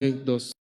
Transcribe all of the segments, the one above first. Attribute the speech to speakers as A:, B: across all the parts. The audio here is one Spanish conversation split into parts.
A: Dos.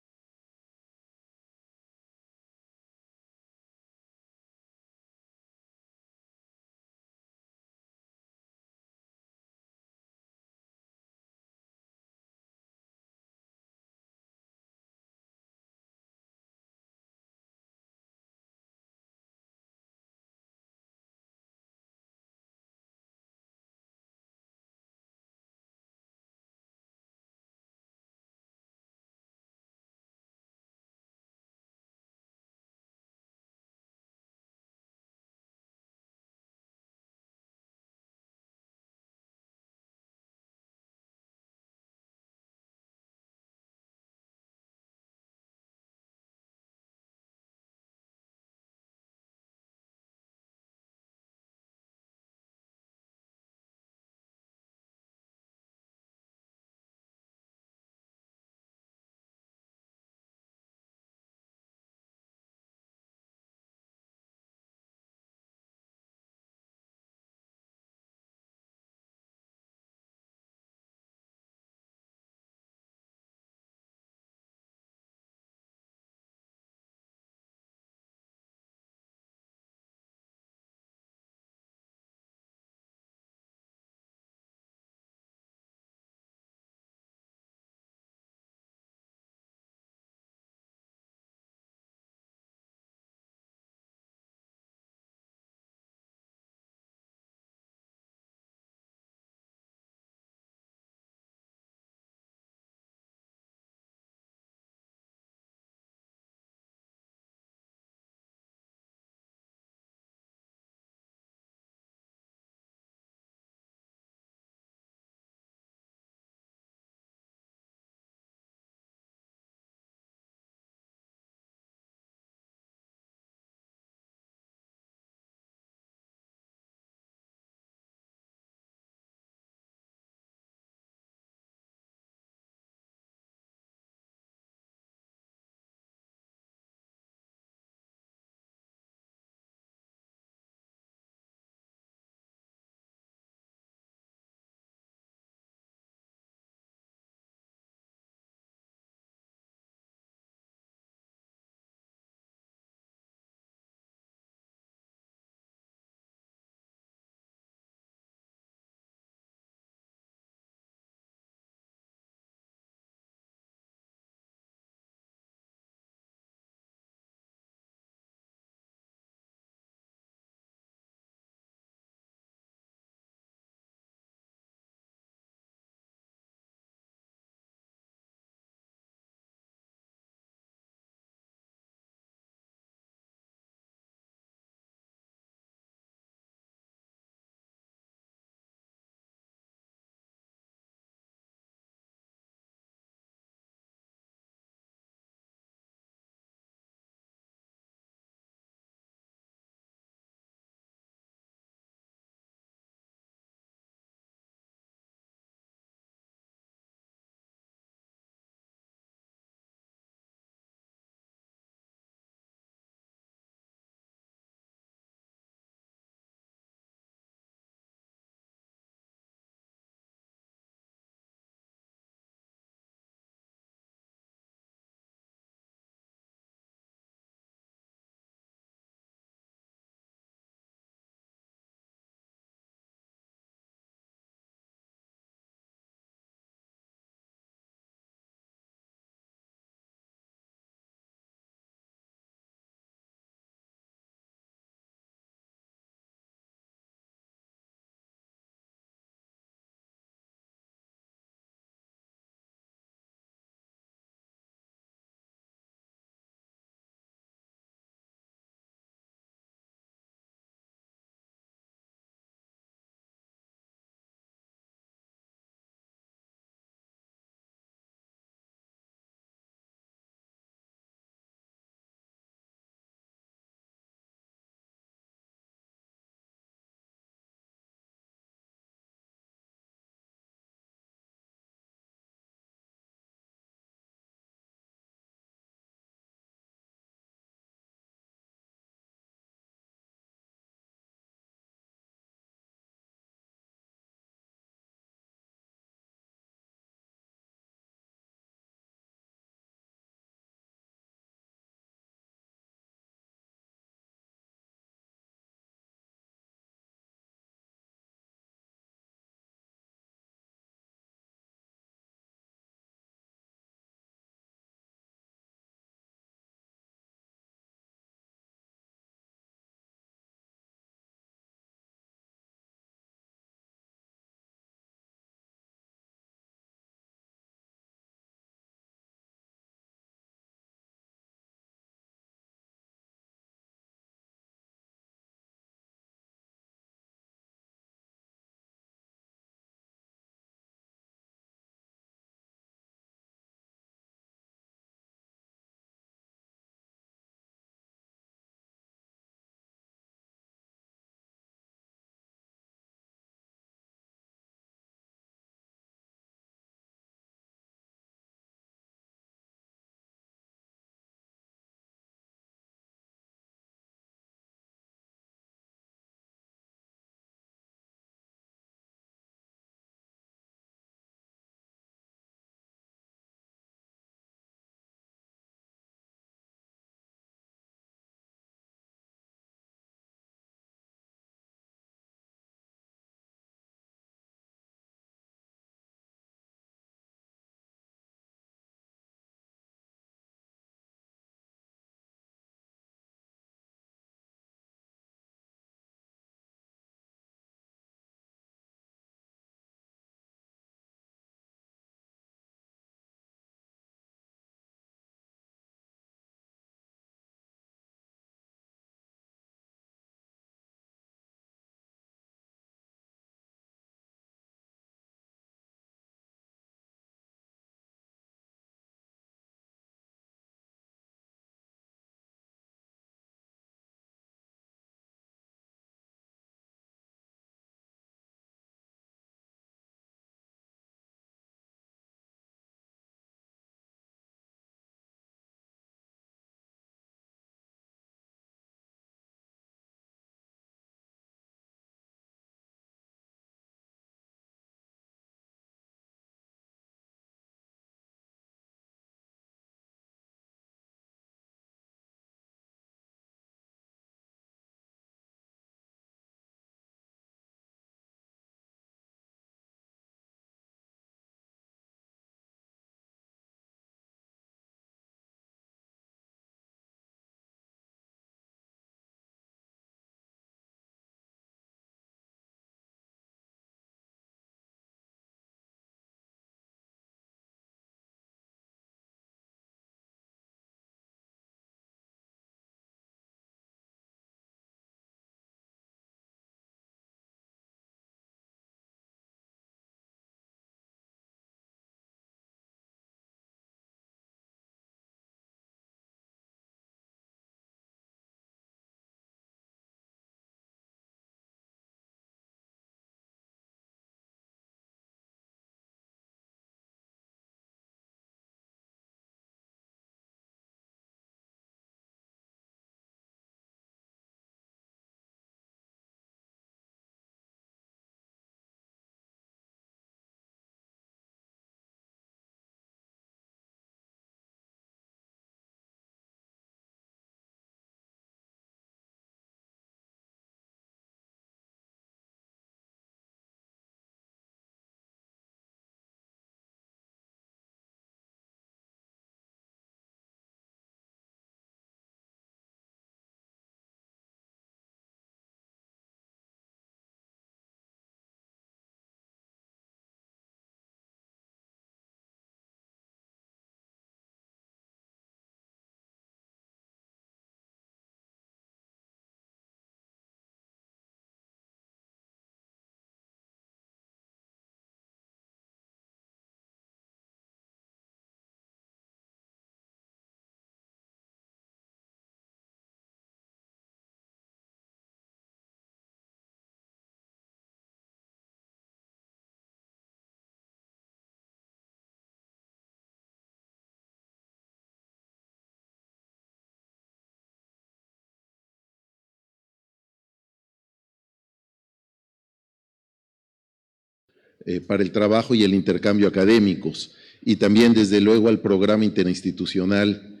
A: para el trabajo y el intercambio académicos, y también desde luego al programa interinstitucional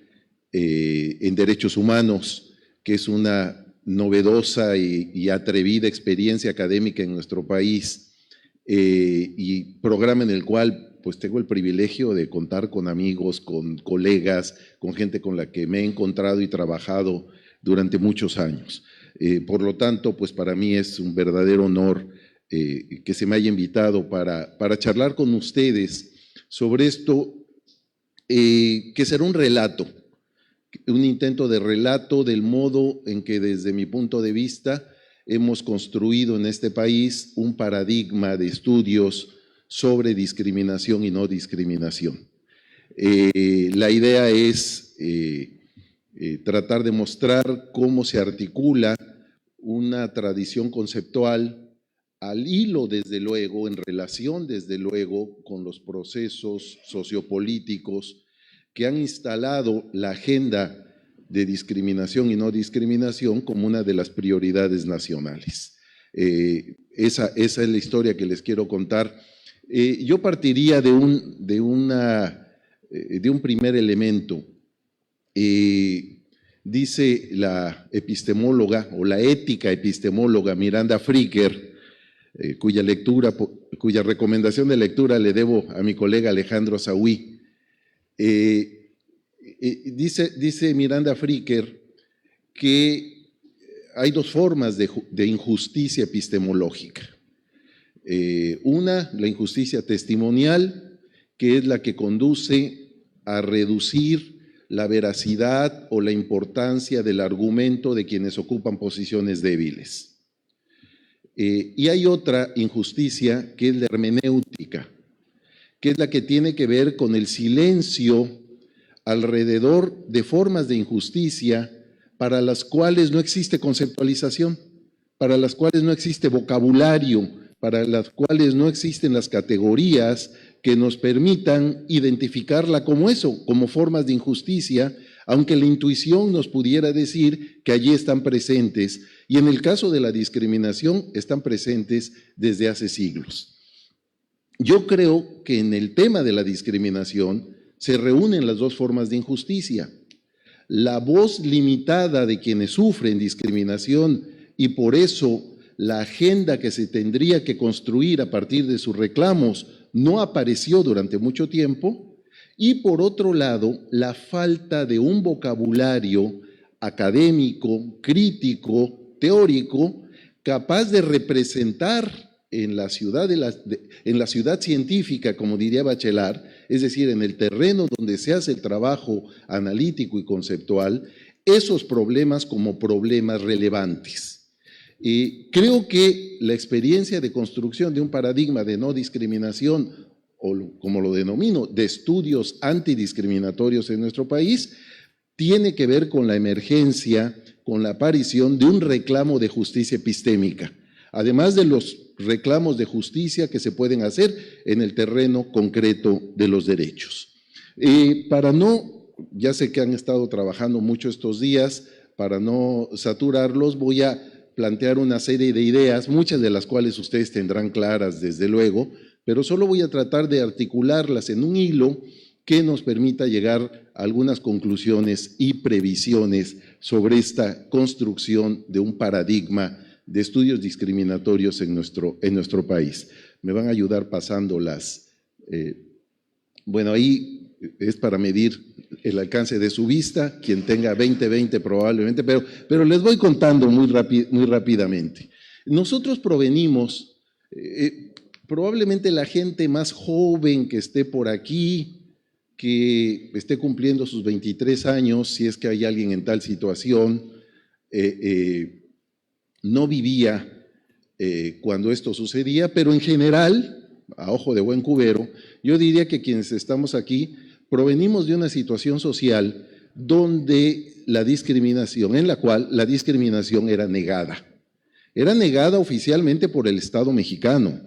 A: en derechos humanos, que es una novedosa y atrevida experiencia académica en nuestro país, y programa en el cual pues tengo el privilegio de contar con amigos, con colegas, con gente con la que me he encontrado y trabajado durante muchos años. Por lo tanto, pues para mí es un verdadero honor que se me haya invitado para charlar con ustedes sobre esto, que será un relato, un intento de relato del modo en que desde mi punto de vista hemos construido en este país un paradigma de estudios sobre discriminación y no discriminación. La idea es tratar de mostrar cómo se articula una tradición conceptual al hilo, desde luego, en relación, desde luego, con los procesos sociopolíticos que han instalado la agenda de discriminación y no discriminación como una de las prioridades nacionales. Esa es la historia que les quiero contar. Yo partiría de un primer elemento. Dice la epistemóloga o la ética epistemóloga Miranda Fricker, cuya recomendación de lectura le debo a mi colega Alejandro Sahui. Dice Miranda Fricker que hay dos formas de injusticia epistemológica. Una, la injusticia testimonial, que es la que conduce a reducir la veracidad o la importancia del argumento de quienes ocupan posiciones débiles. Y hay otra injusticia, que es la hermenéutica, que es la que tiene que ver con el silencio alrededor de formas de injusticia para las cuales no existe conceptualización, para las cuales no existe vocabulario, para las cuales no existen las categorías que nos permitan identificarla como eso, como formas de injusticia, aunque la intuición nos pudiera decir que allí están presentes, y en el caso de la discriminación están presentes desde hace siglos. Yo creo que en el tema de la discriminación se reúnen las dos formas de injusticia. La voz limitada de quienes sufren discriminación y por eso la agenda que se tendría que construir a partir de sus reclamos no apareció durante mucho tiempo, y por otro lado, la falta de un vocabulario académico, crítico, teórico, capaz de representar en la ciudad científica, como diría Bachelard, es decir, en el terreno donde se hace el trabajo analítico y conceptual, esos problemas como problemas relevantes. Creo que la experiencia de construcción de un paradigma de no discriminación, o como lo denomino, de estudios antidiscriminatorios en nuestro país, tiene que ver con la emergencia, con la aparición de un reclamo de justicia epistémica, además de los reclamos de justicia que se pueden hacer en el terreno concreto de los derechos. Ya sé que han estado trabajando mucho estos días, para no saturarlos, voy a plantear una serie de ideas, muchas de las cuales ustedes tendrán claras desde luego, pero solo voy a tratar de articularlas en un hilo que nos permita llegar a algunas conclusiones y previsiones sobre esta construcción de un paradigma de estudios discriminatorios en nuestro país. Me van a ayudar pasándolas. Bueno, ahí es para medir el alcance de su vista, quien tenga 20/20 probablemente, pero les voy contando muy rápidamente. Nosotros provenimos, probablemente la gente más joven que esté por aquí, que esté cumpliendo sus 23 años, si es que hay alguien en tal situación, no vivía cuando esto sucedía, pero en general, a ojo de buen cubero, yo diría que quienes estamos aquí provenimos de una situación social donde en la cual la discriminación era negada. Era negada oficialmente por el Estado mexicano,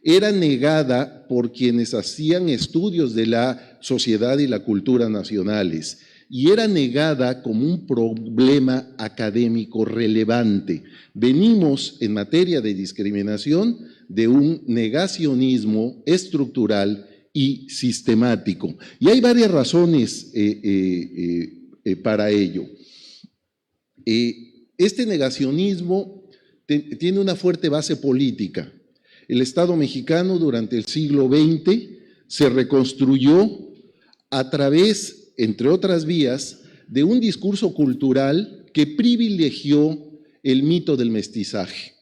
A: era negada por quienes hacían estudios de la sociedad y la cultura nacionales, y era negada como un problema académico relevante. Venimos en materia de discriminación de un negacionismo estructural y sistemático. Y hay varias razones para ello. Este negacionismo tiene una fuerte base política. El Estado mexicano durante el siglo XX se reconstruyó a través, entre otras vías, de un discurso cultural que privilegió el mito del mestizaje.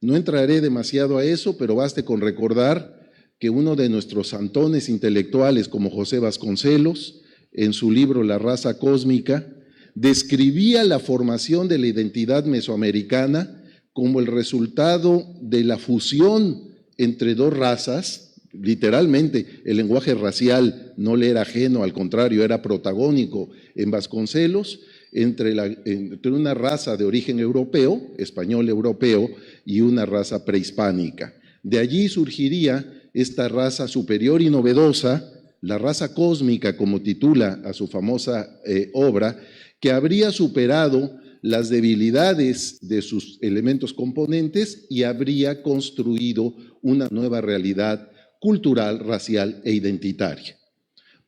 A: No entraré demasiado a eso, pero baste con recordar que uno de nuestros santones intelectuales, como José Vasconcelos, en su libro La raza cósmica, describía la formación de la identidad mesoamericana como el resultado de la fusión entre dos razas. Literalmente, el lenguaje racial no le era ajeno, al contrario, era protagónico en Vasconcelos, entre una raza de origen europeo, español europeo, y una raza prehispánica. De allí surgiría esta raza superior y novedosa, la raza cósmica, como titula a su famosa obra, que habría superado las debilidades de sus elementos componentes y habría construido una nueva realidad cultural, racial e identitaria.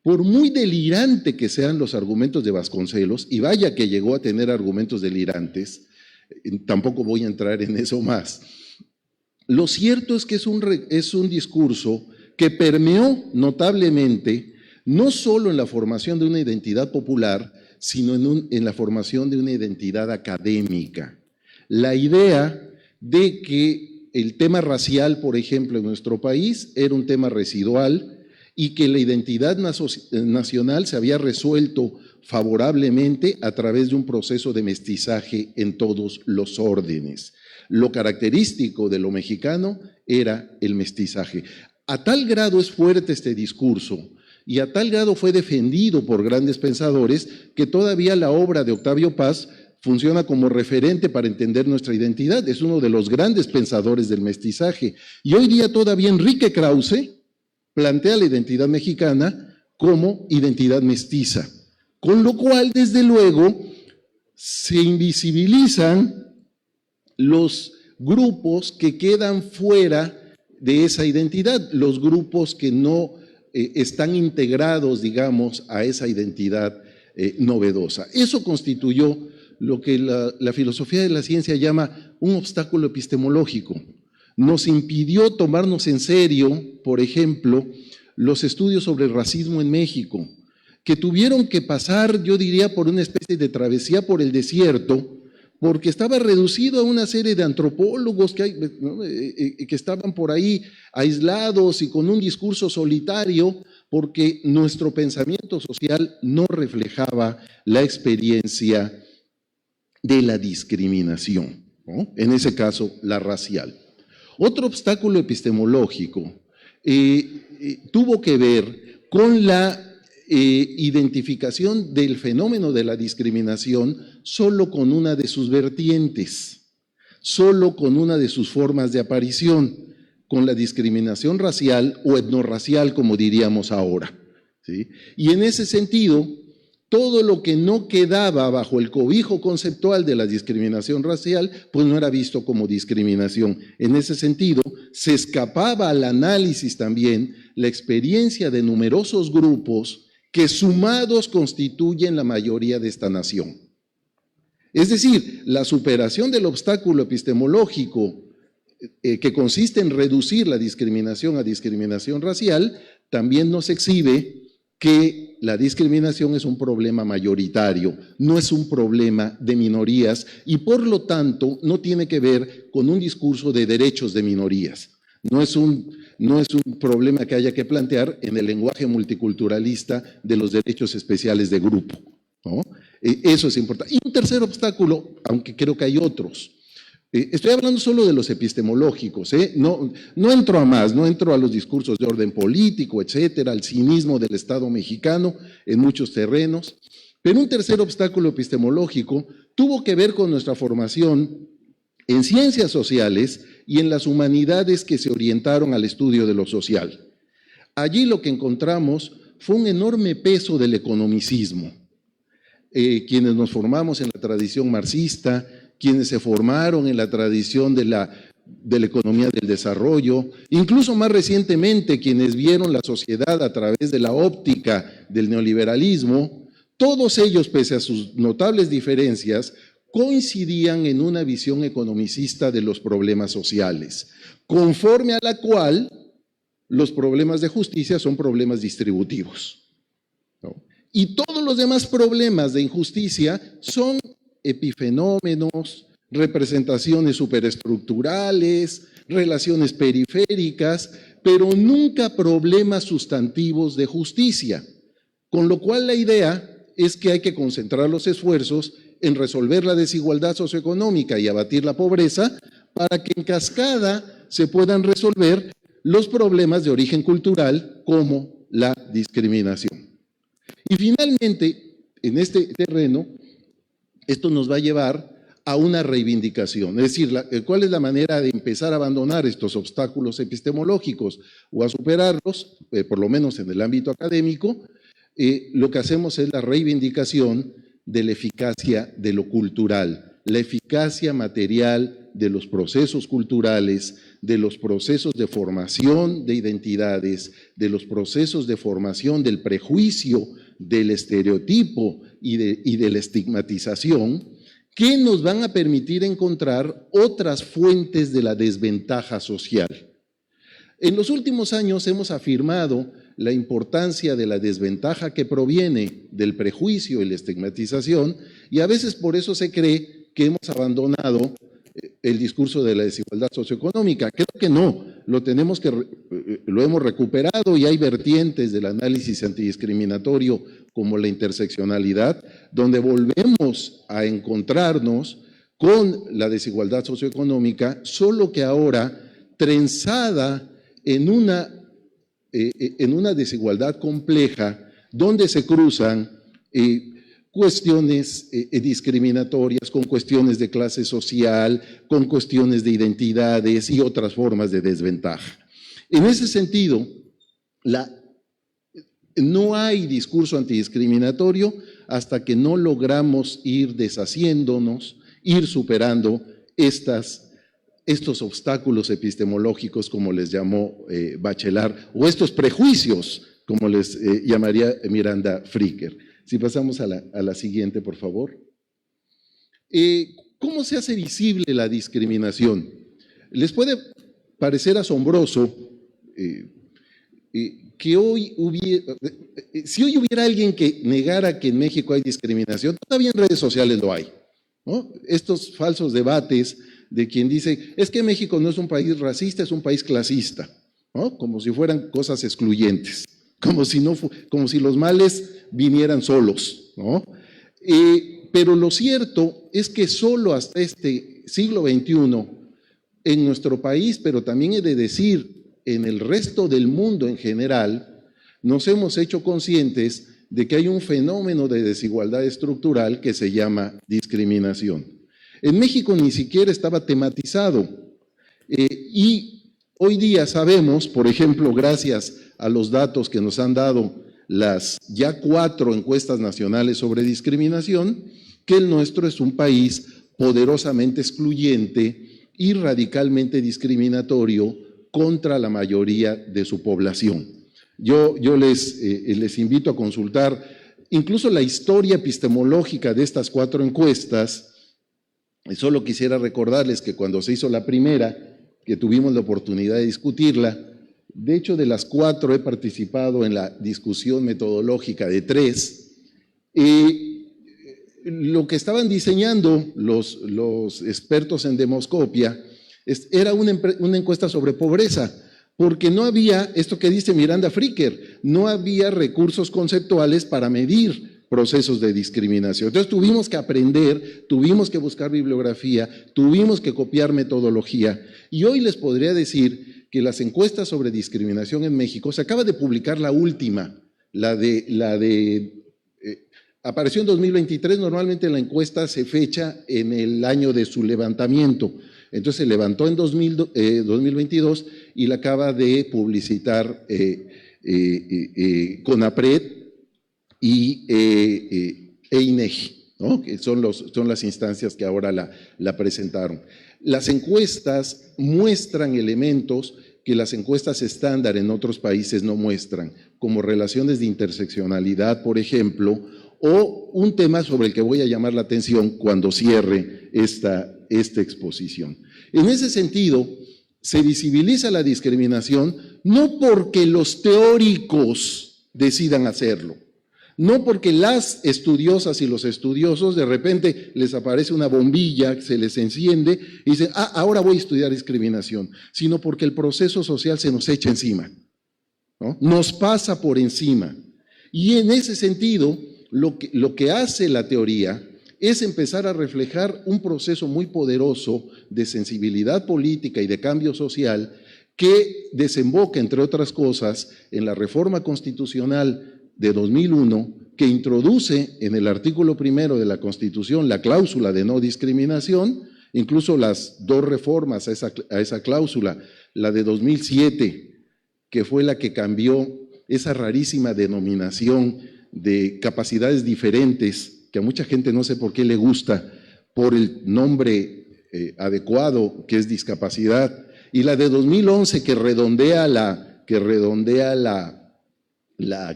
A: Por muy delirante que sean los argumentos de Vasconcelos, y vaya que llegó a tener argumentos delirantes, tampoco voy a entrar en eso más, lo cierto es que es un discurso que permeó notablemente no solo en la formación de una identidad popular, sino en la formación de una identidad académica. La idea de que el tema racial, por ejemplo, en nuestro país era un tema residual y que la identidad nacional se había resuelto favorablemente a través de un proceso de mestizaje en todos los órdenes. Lo característico de lo mexicano era el mestizaje. A tal grado es fuerte este discurso y a tal grado fue defendido por grandes pensadores que todavía la obra de Octavio Paz funciona como referente para entender nuestra identidad. Es uno de los grandes pensadores del mestizaje. Y hoy día todavía Enrique Krause plantea la identidad mexicana como identidad mestiza, con lo cual, desde luego, se invisibilizan los grupos que quedan fuera de esa identidad, los grupos que no están integrados, digamos, a esa identidad novedosa. Eso constituyó lo que la filosofía de la ciencia llama un obstáculo epistemológico. Nos impidió tomarnos en serio, por ejemplo, los estudios sobre el racismo en México, que tuvieron que pasar, yo diría, por una especie de travesía por el desierto, porque estaba reducido a una serie de antropólogos que estaban por ahí aislados y con un discurso solitario, porque nuestro pensamiento social no reflejaba la experiencia de la discriminación, ¿no? En ese caso, la racial. Otro obstáculo epistemológico tuvo que ver con la identificación del fenómeno de la discriminación solo con una de sus vertientes, solo con una de sus formas de aparición, con la discriminación racial o etnorracial, como diríamos ahora, ¿sí? Y en ese sentido, todo lo que no quedaba bajo el cobijo conceptual de la discriminación racial, pues no era visto como discriminación. En ese sentido, se escapaba al análisis también la experiencia de numerosos grupos que sumados constituyen la mayoría de esta nación. Es decir, la superación del obstáculo epistemológico que consiste en reducir la discriminación a discriminación racial, también nos exhibe que la discriminación es un problema mayoritario, no es un problema de minorías y por lo tanto no tiene que ver con un discurso de derechos de minorías. No es un problema que haya que plantear en el lenguaje multiculturalista de los derechos especiales de grupo, ¿no? Eso es importante. Y un tercer obstáculo, aunque creo que hay otros. Estoy hablando solo de los epistemológicos, no entro a más, no entro a los discursos de orden político, etcétera, al cinismo del Estado mexicano en muchos terrenos. Pero un tercer obstáculo epistemológico tuvo que ver con nuestra formación en ciencias sociales y en las humanidades que se orientaron al estudio de lo social. Allí lo que encontramos fue un enorme peso del economicismo. quienes nos formamos en la tradición marxista, quienes se formaron en la tradición de la economía del desarrollo, incluso más recientemente quienes vieron la sociedad a través de la óptica del neoliberalismo, todos ellos, pese a sus notables diferencias, coincidían en una visión economicista de los problemas sociales, conforme a la cual los problemas de justicia son problemas distributivos, ¿no? Y todos los demás problemas de injusticia son epifenómenos, representaciones superestructurales, relaciones periféricas, pero nunca problemas sustantivos de justicia. Con lo cual la idea es que hay que concentrar los esfuerzos en resolver la desigualdad socioeconómica y abatir la pobreza para que en cascada se puedan resolver los problemas de origen cultural como la discriminación. Y finalmente, en este terreno, esto nos va a llevar a una reivindicación, es decir, ¿cuál es la manera de empezar a abandonar estos obstáculos epistemológicos o a superarlos, por lo menos en el ámbito académico? Lo que hacemos es la reivindicación de la eficacia de lo cultural, la eficacia material de los procesos culturales, de los procesos de formación de identidades, de los procesos de formación del prejuicio, del estereotipo y de la estigmatización, que nos van a permitir encontrar otras fuentes de la desventaja social. En los últimos años hemos afirmado la importancia de la desventaja que proviene del prejuicio y la estigmatización, y a veces por eso se cree que hemos abandonado el discurso de la desigualdad socioeconómica. Creo que no, lo hemos recuperado y hay vertientes del análisis antidiscriminatorio como la interseccionalidad, donde volvemos a encontrarnos con la desigualdad socioeconómica, solo que ahora trenzada en una desigualdad compleja donde se cruzan cuestiones discriminatorias con cuestiones de clase social, con cuestiones de identidades y otras formas de desventaja. En ese sentido, no hay discurso antidiscriminatorio hasta que no logramos ir deshaciéndonos, ir superando estos obstáculos epistemológicos, como les llamó Bachelard, o estos prejuicios, como les llamaría Miranda Fricker. Si pasamos a la siguiente, por favor. ¿Cómo se hace visible la discriminación? Les puede parecer asombroso que si hoy hubiera alguien que negara que en México hay discriminación, todavía en redes sociales lo hay, ¿no? Estos falsos debates de quien dice, es que México no es un país racista, es un país clasista, ¿no? Como si fueran cosas excluyentes, como si los males vinieran solos, ¿no? Pero lo cierto es que solo hasta este siglo XXI, en nuestro país, pero también he de decir, en el resto del mundo en general, nos hemos hecho conscientes de que hay un fenómeno de desigualdad estructural que se llama discriminación. En México ni siquiera estaba tematizado y hoy día sabemos, por ejemplo, gracias a los datos que nos han dado las ya 4 encuestas nacionales sobre discriminación, que el nuestro es un país poderosamente excluyente y radicalmente discriminatorio contra la mayoría de su población. Yo les invito a consultar incluso la historia epistemológica de estas 4 encuestas. Solo quisiera recordarles que cuando se hizo la primera, que tuvimos la oportunidad de discutirla, de hecho de las 4 he participado en la discusión metodológica de 3, lo que estaban diseñando los expertos en demoscopia era una encuesta sobre pobreza, porque no había, esto que dice Miranda Fricker, no había recursos conceptuales para medir procesos de discriminación. Entonces tuvimos que aprender, tuvimos que buscar bibliografía, tuvimos que copiar metodología, y hoy les podría decir que las encuestas sobre discriminación en México, se acaba de publicar la última, apareció en 2023, normalmente la encuesta se fecha en el año de su levantamiento, entonces se levantó en 2022 y la acaba de publicitar CONAPRED y e INEGI, ¿no? Que son las instancias que ahora la presentaron. Las encuestas muestran elementos que las encuestas estándar en otros países no muestran, como relaciones de interseccionalidad, por ejemplo, o un tema sobre el que voy a llamar la atención cuando cierre esta exposición. En ese sentido, se visibiliza la discriminación no porque los teóricos decidan hacerlo, no porque las estudiosas y los estudiosos de repente les aparece una bombilla, se les enciende y dicen, ahora voy a estudiar discriminación, sino porque el proceso social se nos echa encima, ¿no? Nos pasa por encima. Y en ese sentido, lo que hace la teoría es empezar a reflejar un proceso muy poderoso de sensibilidad política y de cambio social que desemboca, entre otras cosas, en la reforma constitucional de 2001, que introduce en el artículo 1 de la Constitución la cláusula de no discriminación, incluso las dos reformas a esa cláusula, la de 2007, que fue la que cambió esa rarísima denominación de capacidades diferentes, que a mucha gente no sé por qué le gusta, por el nombre adecuado, que es discapacidad, y la de 2011, que redondea la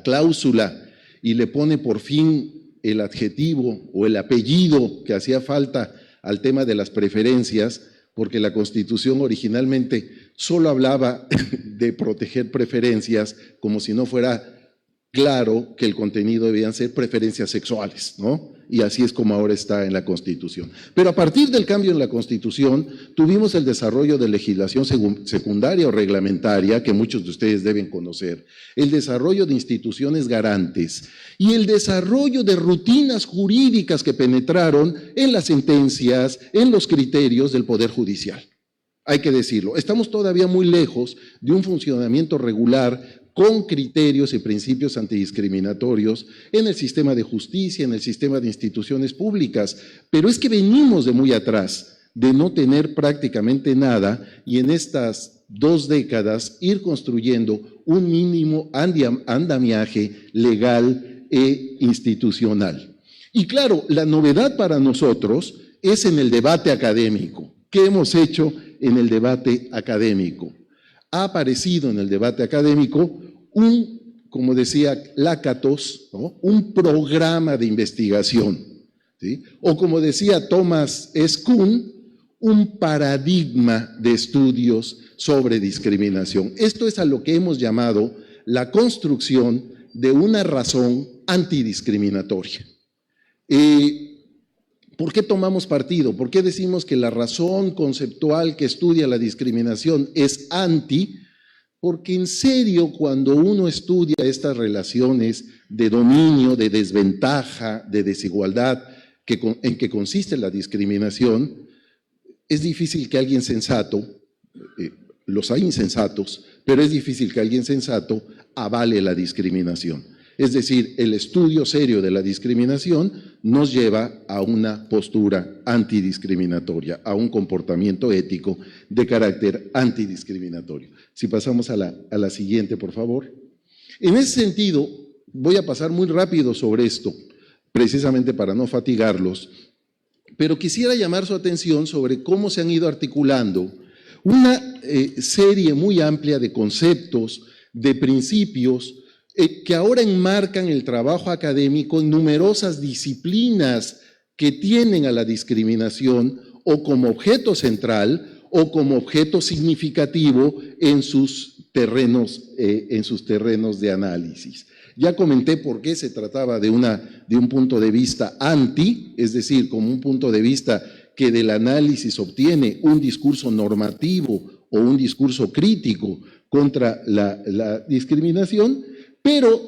A: cláusula y le pone por fin el adjetivo o el apellido que hacía falta al tema de las preferencias, porque la Constitución originalmente solo hablaba de proteger preferencias, como si no fuera claro que el contenido debían ser preferencias sexuales, ¿no? Y así es como ahora está en la Constitución. Pero a partir del cambio en la Constitución, tuvimos el desarrollo de legislación secundaria o reglamentaria, que muchos de ustedes deben conocer, el desarrollo de instituciones garantes y el desarrollo de rutinas jurídicas que penetraron en las sentencias, en los criterios del Poder Judicial. Hay que decirlo, estamos todavía muy lejos de un funcionamiento regular con criterios y principios antidiscriminatorios en el sistema de justicia, en el sistema de instituciones públicas, pero es que venimos de muy atrás, de no tener prácticamente nada y en estas 2 décadas ir construyendo un mínimo andamiaje legal e institucional. Y claro, la novedad para nosotros es en el debate académico. ¿Qué hemos hecho en el debate académico? Ha aparecido en el debate académico como decía Lakatos, ¿no? Un programa de investigación, ¿sí? O como decía Thomas S. Kuhn, un paradigma de estudios sobre discriminación. Esto es a lo que hemos llamado la construcción de una razón antidiscriminatoria. ¿Por qué tomamos partido? ¿Por qué decimos que la razón conceptual que estudia la discriminación es anti? Porque en serio, cuando uno estudia estas relaciones de dominio, de desventaja, de desigualdad, en que consiste la discriminación, es difícil que alguien sensato, los hay insensatos, pero es difícil que alguien sensato avale la discriminación. Es decir, el estudio serio de la discriminación nos lleva a una postura antidiscriminatoria, a un comportamiento ético de carácter antidiscriminatorio. Si pasamos a la siguiente, por favor. En ese sentido, voy a pasar muy rápido sobre esto, precisamente para no fatigarlos, pero quisiera llamar su atención sobre cómo se han ido articulando una serie muy amplia de conceptos, de principios, que ahora enmarcan el trabajo académico en numerosas disciplinas que tienen a la discriminación o como objeto central o como objeto significativo en sus terrenos de análisis. Ya comenté por qué se trataba de un punto de vista anti, es decir, como un punto de vista que del análisis obtiene un discurso normativo o un discurso crítico contra la discriminación, pero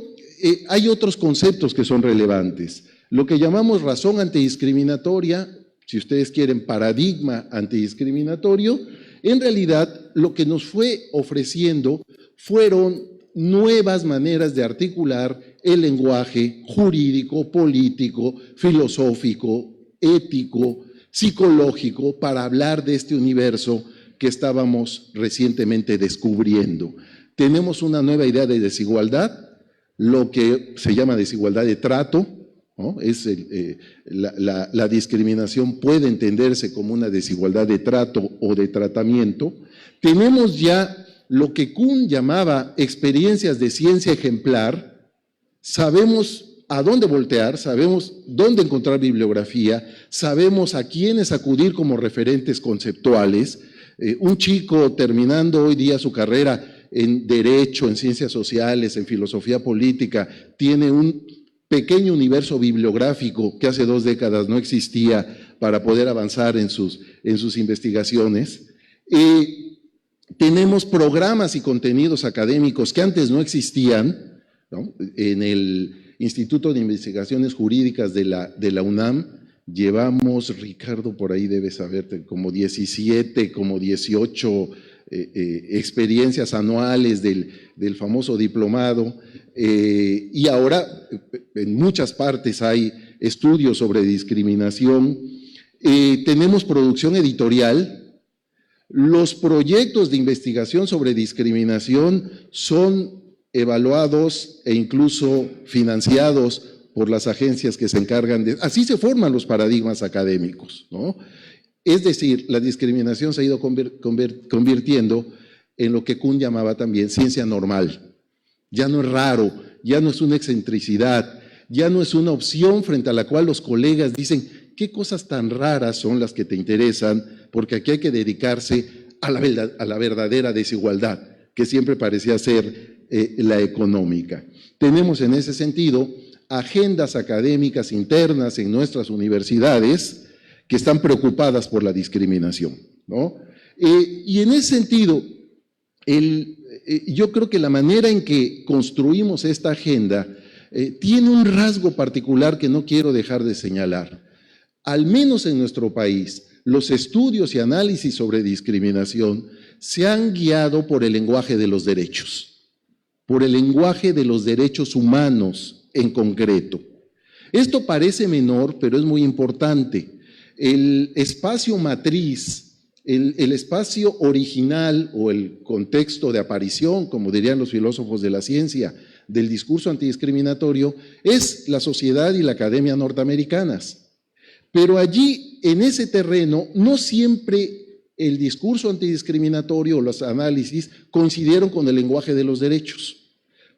A: hay otros conceptos que son relevantes. Lo que llamamos razón antidiscriminatoria, si ustedes quieren paradigma antidiscriminatorio, en realidad lo que nos fue ofreciendo fueron nuevas maneras de articular el lenguaje jurídico, político, filosófico, ético, psicológico, para hablar de este universo que estábamos recientemente descubriendo. Tenemos una nueva idea de desigualdad, lo que se llama desigualdad de trato, ¿no? La discriminación puede entenderse como una desigualdad de trato o de tratamiento. Tenemos ya lo que Kuhn llamaba experiencias de ciencia ejemplar. Sabemos a dónde voltear, sabemos dónde encontrar bibliografía, sabemos a quiénes acudir como referentes conceptuales. Un chico terminando hoy día su carrera en Derecho, en Ciencias Sociales, en Filosofía Política, tiene un pequeño universo bibliográfico que hace 2 décadas no existía para poder avanzar en sus investigaciones. Tenemos programas y contenidos académicos que antes no existían, ¿no? En el Instituto de Investigaciones Jurídicas de la UNAM llevamos, Ricardo por ahí debe saber, como 17, como 18 experiencias anuales del famoso diplomado, y ahora en muchas partes hay estudios sobre discriminación. Tenemos producción editorial. Los proyectos de investigación sobre discriminación son evaluados e incluso financiados por las agencias que se encargan de… Así se forman los paradigmas académicos, ¿no? Es decir, la discriminación se ha ido convirtiendo en lo que Kuhn llamaba también ciencia normal. Ya no es raro, ya no es una excentricidad, ya no es una opción frente a la cual los colegas dicen qué cosas tan raras son las que te interesan, porque aquí hay que dedicarse a la verdadera desigualdad, que siempre parecía ser la económica. Tenemos en ese sentido agendas académicas internas en nuestras universidades que están preocupadas por la discriminación, ¿no? Y en ese sentido, yo creo que la manera en que construimos esta agenda tiene un rasgo particular que no quiero dejar de señalar. Al menos en nuestro país, los estudios y análisis sobre discriminación se han guiado por el lenguaje de los derechos, por el lenguaje de los derechos humanos en concreto. Esto parece menor, pero es muy importante. El espacio matriz, el espacio original o el contexto de aparición, como dirían los filósofos de la ciencia, del discurso antidiscriminatorio, es la sociedad y la academia norteamericanas. Pero allí, en ese terreno, no siempre el discurso antidiscriminatorio o los análisis coincidieron con el lenguaje de los derechos.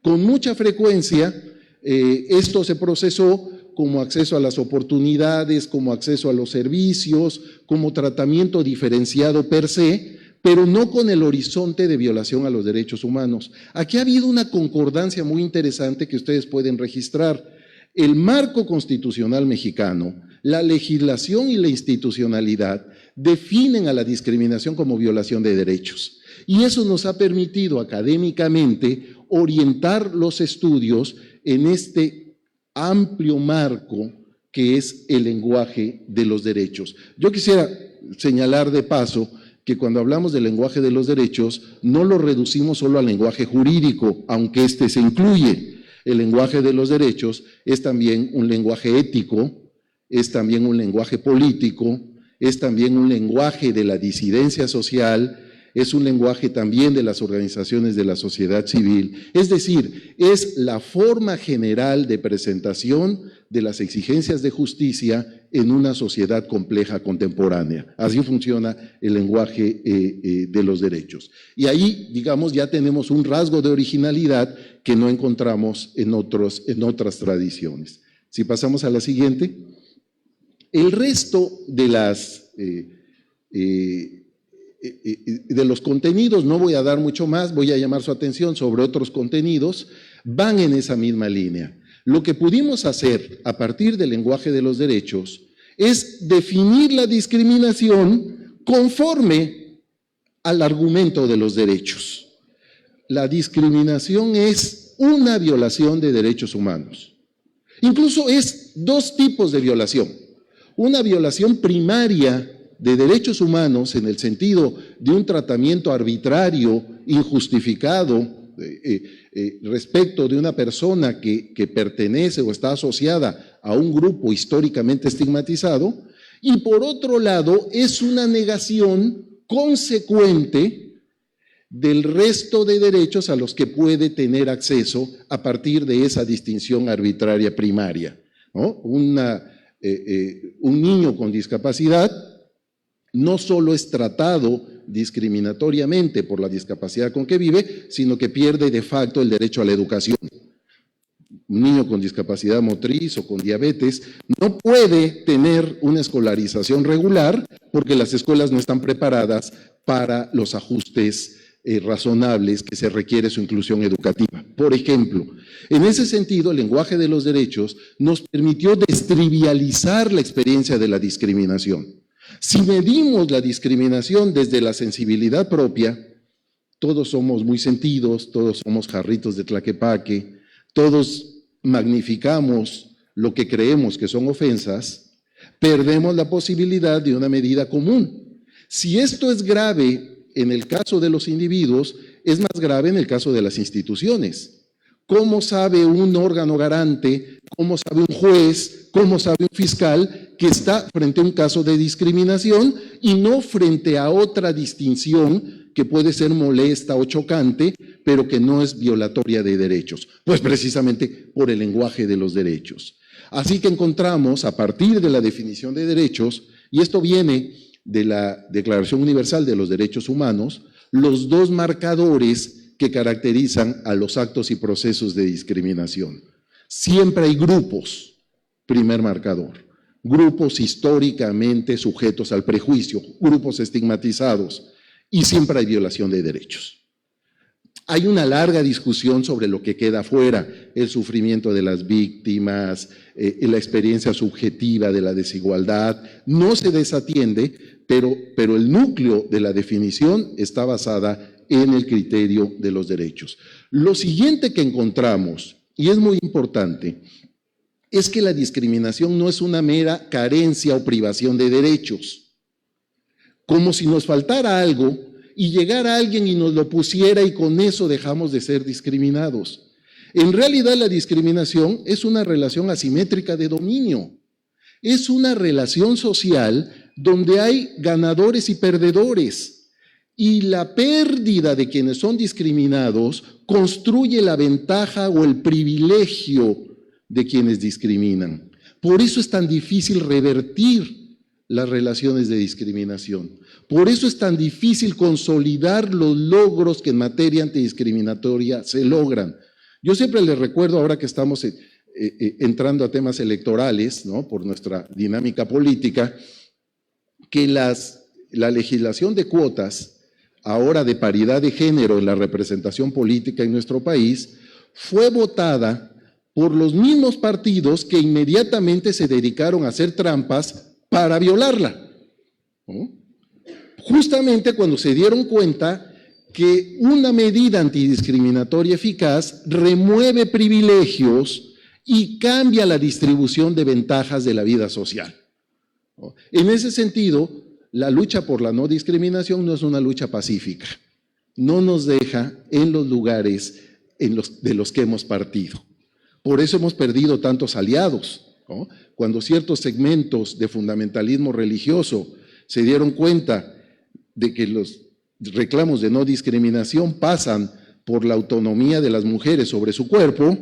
A: Con mucha frecuencia, esto se procesó como acceso a las oportunidades, como acceso a los servicios, como tratamiento diferenciado per se, pero no con el horizonte de violación a los derechos humanos. Aquí ha habido una concordancia muy interesante que ustedes pueden registrar. El marco constitucional mexicano, la legislación y la institucionalidad definen a la discriminación como violación de derechos. Y eso nos ha permitido académicamente orientar los estudios en este amplio marco que es el lenguaje de los derechos. Yo quisiera señalar de paso que cuando hablamos del lenguaje de los derechos no lo reducimos solo al lenguaje jurídico, aunque este se incluye. El lenguaje de los derechos es también un lenguaje ético, es también un lenguaje político, es también un lenguaje de la disidencia social, es un lenguaje también de las organizaciones de la sociedad civil. Es decir, es la forma general de presentación de las exigencias de justicia en una sociedad compleja contemporánea. Así funciona el lenguaje de los derechos. Y ahí, digamos, ya tenemos un rasgo de originalidad que no encontramos en otras tradiciones. Si pasamos a la siguiente. El resto de los contenidos, no voy a dar mucho más, voy a llamar su atención sobre otros contenidos, van en esa misma línea. Lo que pudimos hacer a partir del lenguaje de los derechos es definir la discriminación conforme al argumento de los derechos. La discriminación es una violación de derechos humanos. Incluso es 2 tipos de violación. Una violación primaria de derechos humanos en el sentido de un tratamiento arbitrario, injustificado, respecto de una persona que pertenece o está asociada a un grupo históricamente estigmatizado, y por otro lado es una negación consecuente del resto de derechos a los que puede tener acceso a partir de esa distinción arbitraria primaria. ¿no? Un niño con discapacidad no solo es tratado discriminatoriamente por la discapacidad con que vive, sino que pierde de facto el derecho a la educación. Un niño con discapacidad motriz o con diabetes no puede tener una escolarización regular porque las escuelas no están preparadas para los ajustes razonables que se requiere su inclusión educativa. Por ejemplo, en ese sentido, el lenguaje de los derechos nos permitió destrivializar la experiencia de la discriminación. Si medimos la discriminación desde la sensibilidad propia, todos somos muy sentidos, todos somos jarritos de Tlaquepaque, todos magnificamos lo que creemos que son ofensas, perdemos la posibilidad de una medida común. Si esto es grave en el caso de los individuos, es más grave en el caso de las instituciones. ¿Cómo sabe un órgano garante, cómo sabe un juez, cómo sabe un fiscal que está frente a un caso de discriminación y no frente a otra distinción que puede ser molesta o chocante, pero que no es violatoria de derechos? Pues precisamente por el lenguaje de los derechos. Así que encontramos, a partir de la definición de derechos, y esto viene de la Declaración Universal de los Derechos Humanos, los dos marcadores que caracterizan a los actos y procesos de discriminación. Siempre hay grupos, primer marcador, grupos históricamente sujetos al prejuicio, grupos estigmatizados, y siempre hay violación de derechos. Hay una larga discusión sobre lo que queda fuera, el sufrimiento de las víctimas, la experiencia subjetiva de la desigualdad, no se desatiende, pero el núcleo de la definición está basada en el criterio de los derechos. Lo siguiente que encontramos, y es muy importante, es que la discriminación no es una mera carencia o privación de derechos. Como si nos faltara algo y llegara alguien y nos lo pusiera y con eso dejamos de ser discriminados. En realidad la discriminación es una relación asimétrica de dominio. Es una relación social donde hay ganadores y perdedores. Y la pérdida de quienes son discriminados construye la ventaja o el privilegio de quienes discriminan. Por eso es tan difícil revertir las relaciones de discriminación. Por eso es tan difícil consolidar los logros que en materia antidiscriminatoria se logran. Yo siempre les recuerdo, ahora que estamos entrando a temas electorales, ¿no?, por nuestra dinámica política, que la legislación de cuotas, ahora de paridad de género en la representación política en nuestro país, fue votada por los mismos partidos que inmediatamente se dedicaron a hacer trampas para violarla, ¿no? Justamente cuando se dieron cuenta que una medida antidiscriminatoria eficaz remueve privilegios y cambia la distribución de ventajas de la vida social, ¿no? En ese sentido, la lucha por la no discriminación no es una lucha pacífica, no nos deja en los lugares de los que hemos partido. Por eso hemos perdido tantos aliados, ¿no? Cuando ciertos segmentos de fundamentalismo religioso se dieron cuenta de que los reclamos de no discriminación pasan por la autonomía de las mujeres sobre su cuerpo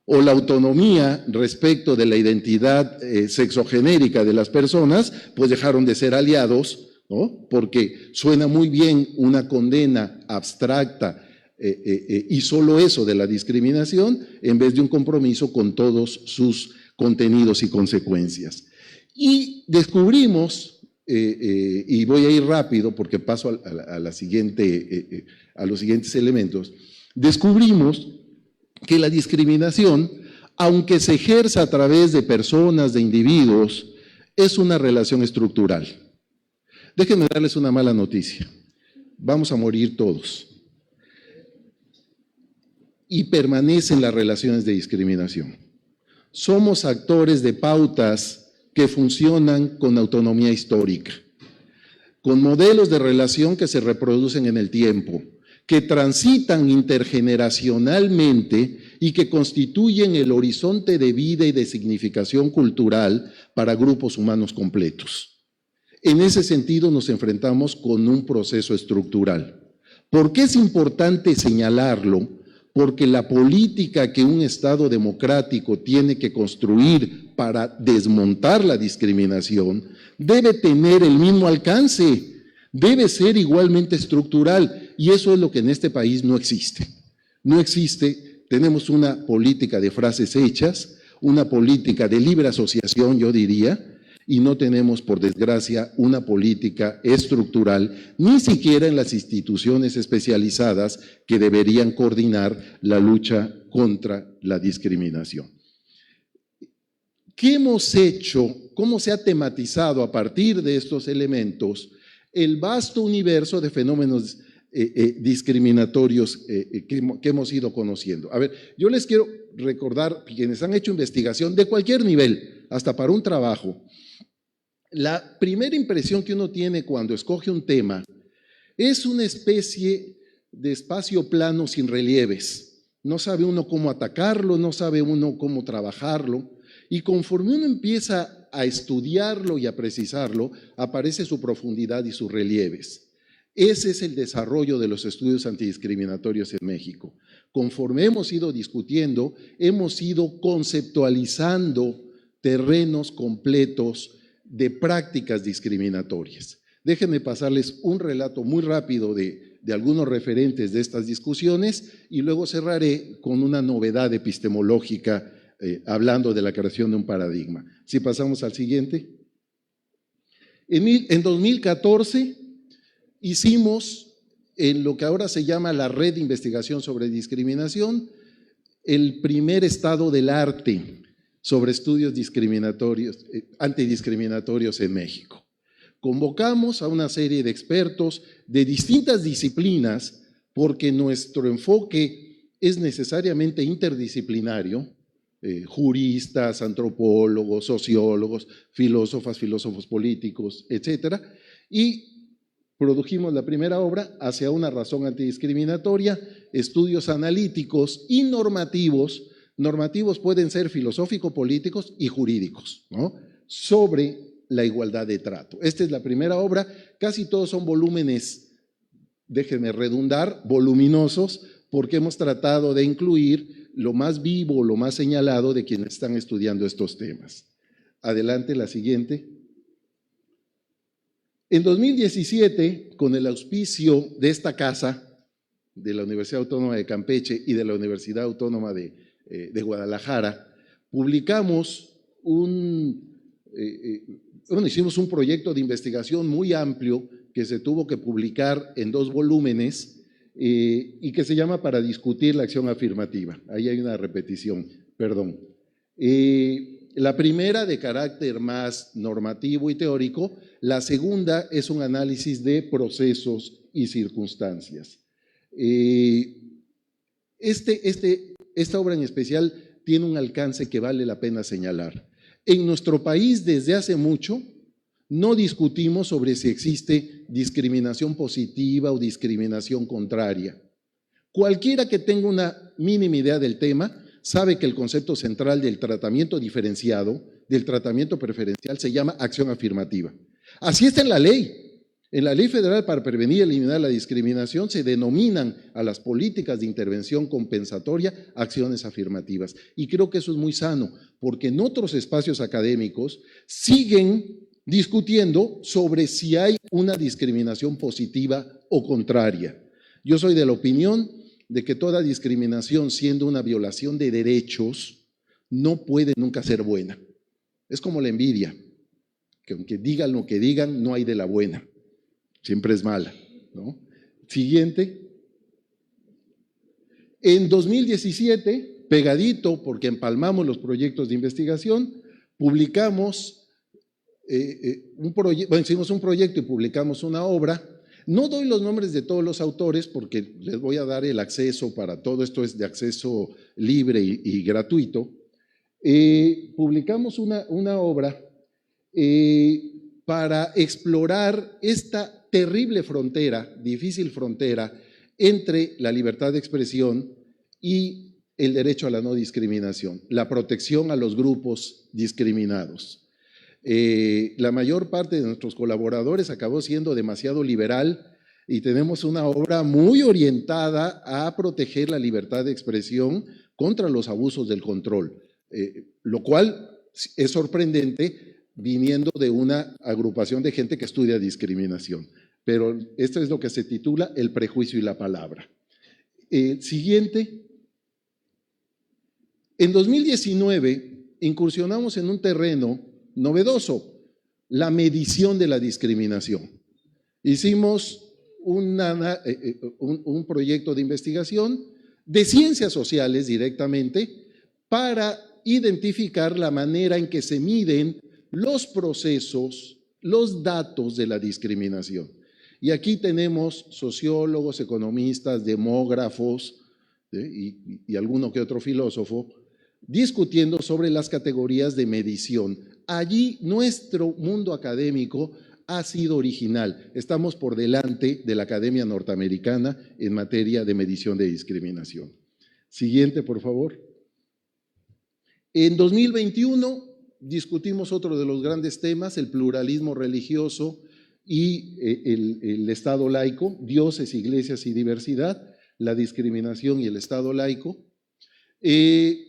A: o la autonomía respecto de la identidad sexogenérica de las personas, pues dejaron de ser aliados, ¿no? Porque suena muy bien una condena abstracta y solo eso de la discriminación en vez de un compromiso con todos sus contenidos y consecuencias. Y descubrimos, y voy a ir rápido porque paso a los siguientes elementos, descubrimos que la discriminación, aunque se ejerza a través de personas, de individuos, es una relación estructural. Déjenme darles una mala noticia. Vamos a morir todos. Y permanecen las relaciones de discriminación. Somos actores de pautas que funcionan con autonomía histórica, con modelos de relación que se reproducen en el tiempo, que transitan intergeneracionalmente y que constituyen el horizonte de vida y de significación cultural para grupos humanos completos. En ese sentido nos enfrentamos con un proceso estructural. ¿Por qué es importante señalarlo? porque la política que un Estado democrático tiene que construir para desmontar la discriminación debe tener el mismo alcance, debe ser igualmente estructural, y eso es lo que en este país no existe. No existe, tenemos una política de frases hechas, una política de libre asociación, yo diría, y no tenemos, por desgracia, una política estructural, ni siquiera en las instituciones especializadas que deberían coordinar la lucha contra la discriminación. ¿Qué hemos hecho? ¿Cómo se ha tematizado a partir de estos elementos el vasto universo de fenómenos discriminatorios que hemos ido conociendo? A ver, yo les quiero recordar, quienes han hecho investigación de cualquier nivel, hasta para un trabajo, la primera impresión que uno tiene cuando escoge un tema es una especie de espacio plano sin relieves. No sabe uno cómo atacarlo, no sabe uno cómo trabajarlo, y conforme uno empieza a estudiarlo y a precisarlo, aparece su profundidad y sus relieves. Ese es el desarrollo de los estudios antidiscriminatorios en México. Conforme hemos ido discutiendo, hemos ido conceptualizando terrenos completos de prácticas discriminatorias. Déjenme pasarles un relato muy rápido de algunos referentes de estas discusiones y luego cerraré con una novedad epistemológica hablando de la creación de un paradigma. Si pasamos al siguiente. En 2014 hicimos en lo que ahora se llama la Red de Investigación sobre Discriminación el primer estado del arte sobre estudios discriminatorios, antidiscriminatorios en México. Convocamos a una serie de expertos de distintas disciplinas porque nuestro enfoque es necesariamente interdisciplinario, juristas, antropólogos, sociólogos, filósofas, filósofos políticos, etcétera, y produjimos la primera obra, Hacia una razón antidiscriminatoria, estudios analíticos y normativos. Normativos pueden ser filosófico-políticos y jurídicos, ¿no?, sobre la igualdad de trato. Esta es la primera obra, casi todos son volúmenes, déjenme redundar, voluminosos, porque hemos tratado de incluir lo más vivo, lo más señalado de quienes están estudiando estos temas. Adelante, la siguiente. En 2017, con el auspicio de esta casa, de la Universidad Autónoma de Campeche y de la Universidad Autónoma de Guadalajara, publicamos hicimos un proyecto de investigación muy amplio que se tuvo que publicar en 2 volúmenes y que se llama Para discutir la acción afirmativa. Ahí hay una repetición, perdón. La primera de carácter más normativo y teórico, la segunda es un análisis de procesos y circunstancias. Esta obra en especial tiene un alcance que vale la pena señalar. En nuestro país, desde hace mucho, no discutimos sobre si existe discriminación positiva o discriminación contraria. Cualquiera que tenga una mínima idea del tema sabe que el concepto central del tratamiento diferenciado, del tratamiento preferencial, se llama acción afirmativa. Así está en la ley. En la Ley Federal para Prevenir y Eliminar la Discriminación se denominan a las políticas de intervención compensatoria acciones afirmativas. Y creo que eso es muy sano, porque en otros espacios académicos siguen discutiendo sobre si hay una discriminación positiva o contraria. Yo soy de la opinión de que toda discriminación, siendo una violación de derechos, no puede nunca ser buena. Es como la envidia, que aunque digan lo que digan, no hay de la buena. Siempre es mala, ¿no? Siguiente. En 2017, pegadito, porque empalmamos los proyectos de investigación, publicamos hicimos un proyecto y publicamos una obra. No doy los nombres de todos los autores porque les voy a dar el acceso para todo esto, es de acceso libre y gratuito. Publicamos una obra para explorar esta terrible frontera, difícil frontera, entre la libertad de expresión y el derecho a la no discriminación, la protección a los grupos discriminados. La mayor parte de nuestros colaboradores acabó siendo demasiado liberal y tenemos una obra muy orientada a proteger la libertad de expresión contra los abusos del control, lo cual es sorprendente viniendo de una agrupación de gente que estudia discriminación. Pero esto es lo que se titula El prejuicio y la palabra. Siguiente. En 2019 incursionamos en un terreno novedoso, la medición de la discriminación. Hicimos un proyecto de investigación de ciencias sociales directamente para identificar la manera en que se miden los procesos, los datos de la discriminación. Y aquí tenemos sociólogos, economistas, demógrafos y alguno que otro filósofo discutiendo sobre las categorías de medición. Allí nuestro mundo académico ha sido original. Estamos por delante de la Academia Norteamericana en materia de medición de discriminación. Siguiente, por favor. En 2021 discutimos otro de los grandes temas, el pluralismo religioso y el Estado laico, dioses, iglesias y diversidad, la discriminación y el Estado laico.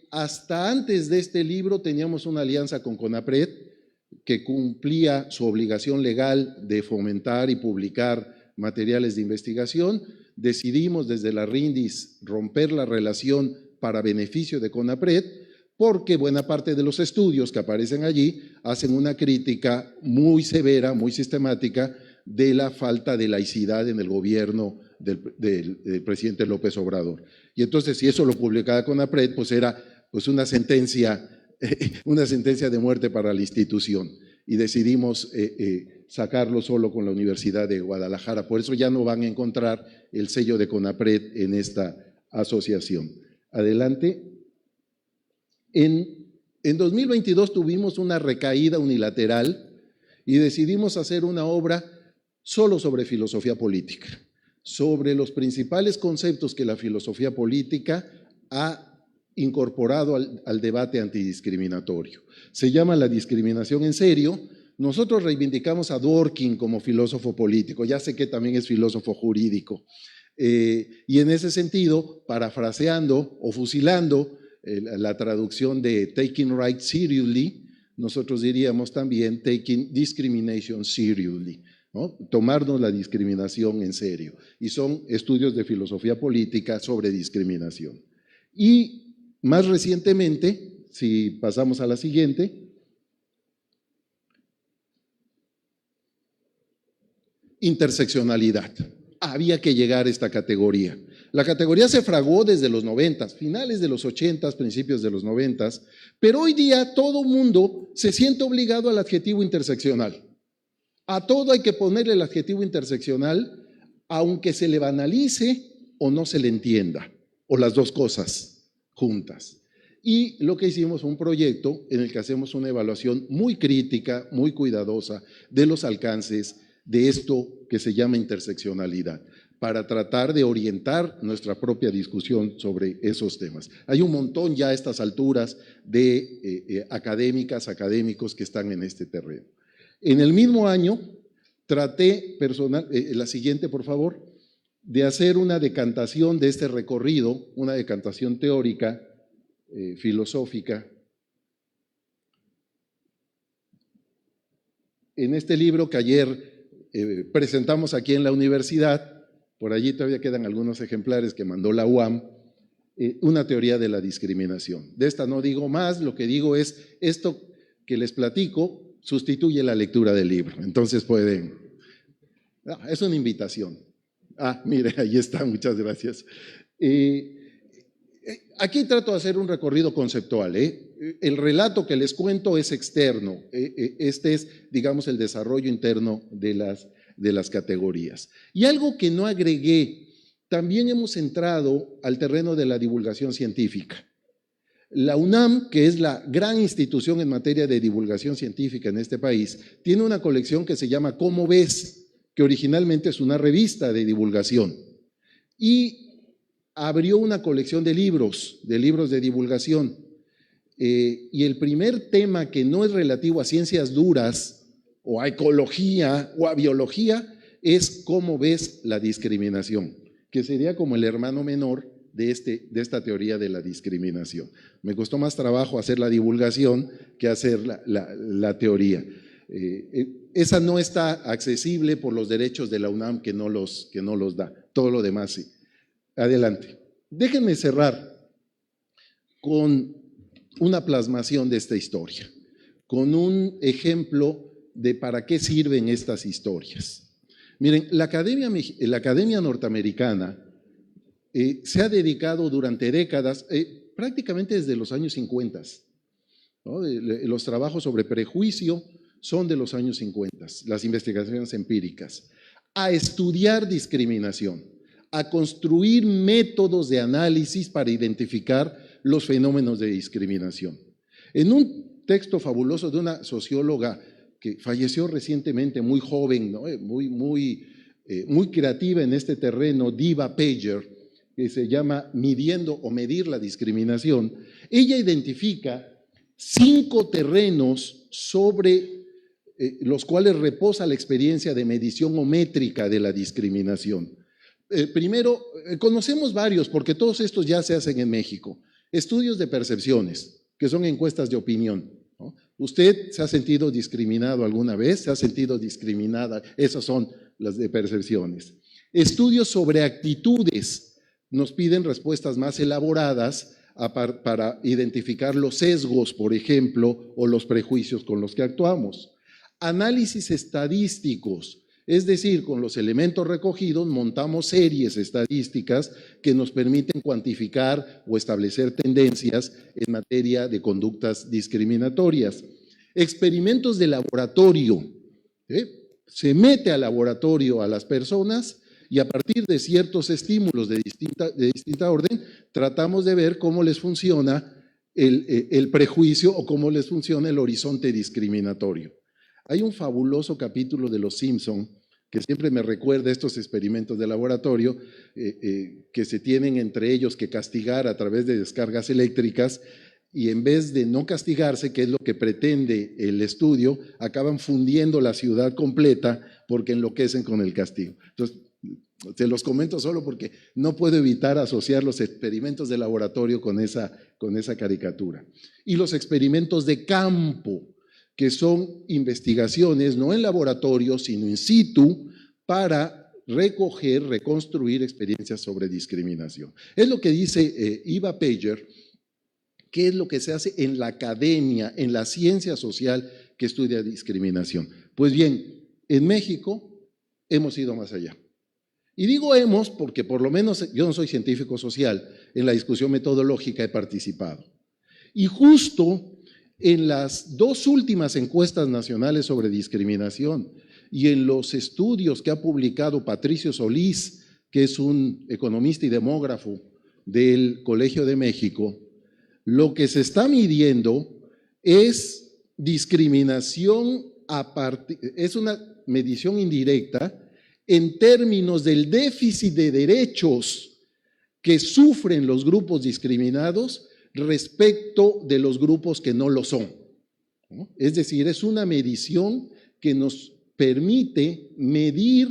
A: Hasta antes de este libro teníamos una alianza con CONAPRED que cumplía su obligación legal de fomentar y publicar materiales de investigación. Decidimos desde la RINDIS romper la relación para beneficio de CONAPRED porque buena parte de los estudios que aparecen allí hacen una crítica muy severa, muy sistemática de la falta de laicidad en el gobierno del presidente López Obrador. Y entonces, si eso lo publicaba CONAPRED, pues era una sentencia de muerte para la institución. Y decidimos sacarlo solo con la Universidad de Guadalajara. Por eso ya no van a encontrar el sello de CONAPRED en esta asociación. Adelante. En 2022 tuvimos una recaída unilateral y decidimos hacer una obra solo sobre filosofía política, sobre los principales conceptos que la filosofía política ha incorporado al debate antidiscriminatorio. Se llama La discriminación en serio. Nosotros reivindicamos a Dworkin como filósofo político, ya sé que también es filósofo jurídico, y en ese sentido, parafraseando o fusilando la traducción de Taking Right Seriously, nosotros diríamos también Taking Discrimination Seriously, ¿no? Tomarnos la discriminación en serio. Y son estudios de filosofía política sobre discriminación. Y más recientemente, si pasamos a la siguiente, interseccionalidad. Había que llegar a esta categoría. La categoría se fraguó desde los 90, finales de los 80, principios de los 90, pero hoy día todo mundo se siente obligado al adjetivo interseccional. A todo hay que ponerle el adjetivo interseccional, aunque se le banalice o no se le entienda, o las dos cosas juntas. Y lo que hicimos fue un proyecto en el que hacemos una evaluación muy crítica, muy cuidadosa de los alcances de esto que se llama interseccionalidad, para tratar de orientar nuestra propia discusión sobre esos temas. Hay un montón ya a estas alturas de académicos que están en este terreno. En el mismo año traté la siguiente, por favor, de hacer una decantación de este recorrido, una decantación teórica, filosófica. En este libro que ayer presentamos aquí en la universidad, por allí todavía quedan algunos ejemplares que mandó la UAM, una teoría de la discriminación. De esta no digo más, lo que digo es esto que les platico sustituye la lectura del libro. Entonces pueden… es una invitación. Mire, ahí está, muchas gracias. Aquí trato de hacer un recorrido conceptual. El relato que les cuento es externo. Este es, digamos, el desarrollo interno de las categorías. Y algo que no agregué, también hemos entrado al terreno de la divulgación científica. La UNAM, que es la gran institución en materia de divulgación científica en este país, tiene una colección que se llama ¿Cómo ves?, que originalmente es una revista de divulgación. Y abrió una colección de libros de divulgación. Y el primer tema que no es relativo a ciencias duras, o a ecología, o a biología, es cómo ves la discriminación, que sería como el hermano menor de esta teoría de la discriminación. Me costó más trabajo hacer la divulgación que hacer la teoría. Esa no está accesible por los derechos de la UNAM que no los da, todo lo demás sí. Adelante. Déjenme cerrar con una plasmación de esta historia, con un ejemplo de para qué sirven estas historias. Miren, la Academia Norteamericana se ha dedicado durante décadas, prácticamente desde los años 50, ¿no? Los trabajos sobre prejuicio son de los años 50, las investigaciones empíricas, a estudiar discriminación, a construir métodos de análisis para identificar los fenómenos de discriminación. En un texto fabuloso de una socióloga que falleció recientemente, muy joven, ¿no? muy creativa en este terreno, Diva Pager, que se llama Midiendo o Medir la Discriminación, ella identifica 5 terrenos sobre los cuales reposa la experiencia de medición o métrica de la discriminación. Primero, conocemos varios, porque todos estos ya se hacen en México. Estudios de percepciones, que son encuestas de opinión, ¿no? ¿Usted se ha sentido discriminado alguna vez? ¿Se ha sentido discriminada? Esas son las de percepciones. Estudios sobre actitudes, nos piden respuestas más elaboradas para identificar los sesgos, por ejemplo, o los prejuicios con los que actuamos. Análisis estadísticos, es decir, con los elementos recogidos montamos series estadísticas que nos permiten cuantificar o establecer tendencias en materia de conductas discriminatorias. Experimentos de laboratorio, se mete al laboratorio a las personas y a partir de ciertos estímulos de distinta orden tratamos de ver cómo les funciona el prejuicio o cómo les funciona el horizonte discriminatorio. Hay un fabuloso capítulo de Los Simpson que siempre me recuerda estos experimentos de laboratorio que se tienen entre ellos que castigar a través de descargas eléctricas y en vez de no castigarse, que es lo que pretende el estudio, acaban fundiendo la ciudad completa porque enloquecen con el castigo. Entonces, te los comento solo porque no puedo evitar asociar los experimentos de laboratorio con esa caricatura. Y los experimentos de campo, que son investigaciones no en laboratorio, sino in situ, para recoger, reconstruir experiencias sobre discriminación. Es lo que dice Eva Pager, que es lo que se hace en la academia, en la ciencia social que estudia discriminación. Pues bien, en México hemos ido más allá. Y digo hemos porque por lo menos yo no soy científico social, en la discusión metodológica he participado. Y justo en las 2 últimas encuestas nacionales sobre discriminación y en los estudios que ha publicado Patricio Solís, que es un economista y demógrafo del Colegio de México, lo que se está midiendo es discriminación es una medición indirecta en términos del déficit de derechos que sufren los grupos discriminados respecto de los grupos que no lo son, ¿no? Es decir, es una medición que nos permite medir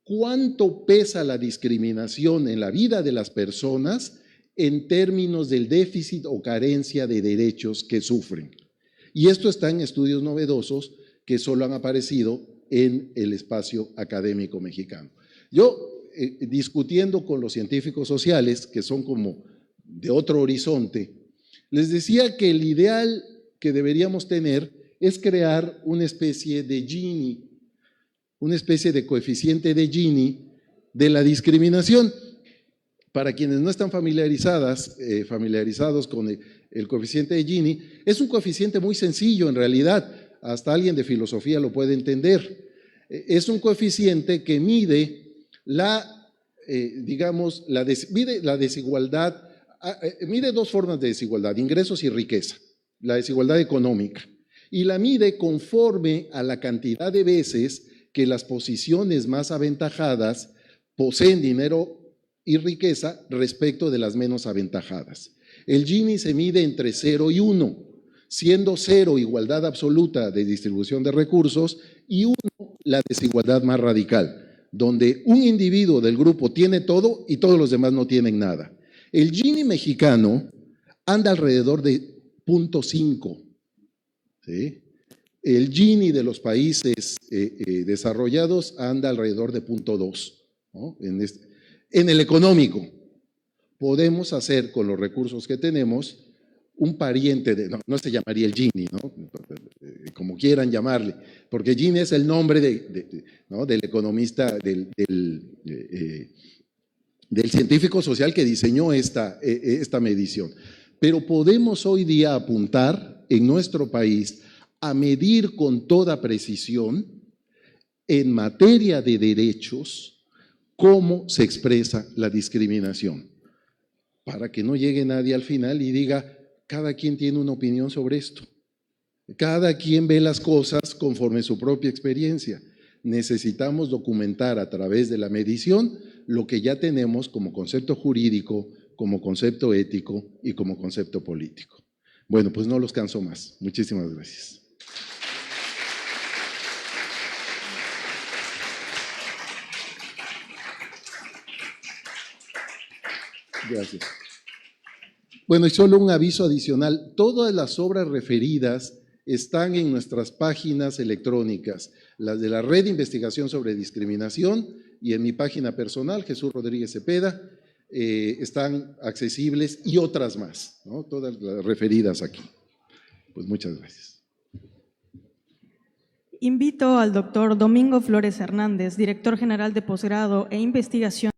A: cuánto pesa la discriminación en la vida de las personas en términos del déficit o carencia de derechos que sufren. Y esto está en estudios novedosos que solo han aparecido en el espacio académico mexicano. Yo, discutiendo con los científicos sociales, que son como de otro horizonte, les decía que el ideal que deberíamos tener es crear una especie de Gini, una especie de coeficiente de Gini de la discriminación. Para quienes no están familiarizados con el coeficiente de Gini, es un coeficiente muy sencillo en realidad, hasta alguien de filosofía lo puede entender. Es un coeficiente que mide mide la desigualdad. Mide 2 formas de desigualdad, ingresos y riqueza, la desigualdad económica, y la mide conforme a la cantidad de veces que las posiciones más aventajadas poseen dinero y riqueza respecto de las menos aventajadas. El Gini se mide entre 0 y 1, siendo 0 igualdad absoluta de distribución de recursos y 1 la desigualdad más radical. donde un individuo del grupo tiene todo y todos los demás no tienen nada. El Gini mexicano anda alrededor de 0.5, ¿sí? El Gini de los países desarrollados anda alrededor de 0.2, ¿no? En el económico, podemos hacer con los recursos que tenemos un pariente de, no se llamaría el Gini, ¿no? Como quieran llamarle, porque Gini es el nombre ¿no? del economista, del científico social que diseñó esta medición. Pero podemos hoy día apuntar en nuestro país a medir con toda precisión en materia de derechos cómo se expresa la discriminación, para que no llegue nadie al final y diga, cada quien tiene una opinión sobre esto. Cada quien ve las cosas conforme su propia experiencia. Necesitamos documentar a través de la medición lo que ya tenemos como concepto jurídico, como concepto ético y como concepto político. Bueno, pues no los canso más. Muchísimas gracias. Gracias. Bueno, y solo un aviso adicional. Todas las obras referidas están en nuestras páginas electrónicas, las de la Red de Investigación sobre Discriminación y en mi página personal, Jesús Rodríguez Cepeda, están accesibles y otras más, ¿no? Todas las referidas aquí. Pues muchas gracias.
B: Invito al doctor Domingo Flores Hernández, director general de posgrado e investigación